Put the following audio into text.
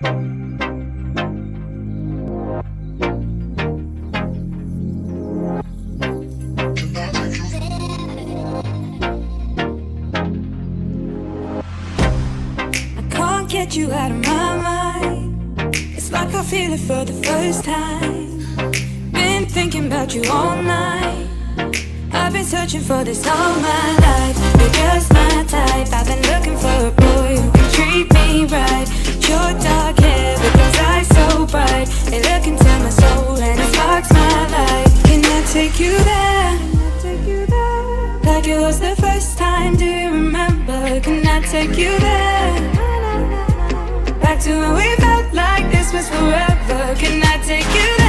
Can't get you out of my mind. It's like I feel it for the first time. Been thinking about you all night. I've been searching for this all my life. You're just my type. I've been looking for a boy who can treat me right. Your dark hair with those eyes so bright, they look into my soul and it sparks my life. Can I take you there? Like it was the first time, do you remember? Can I take you there? Back to when we felt like this was forever. Can I take you there?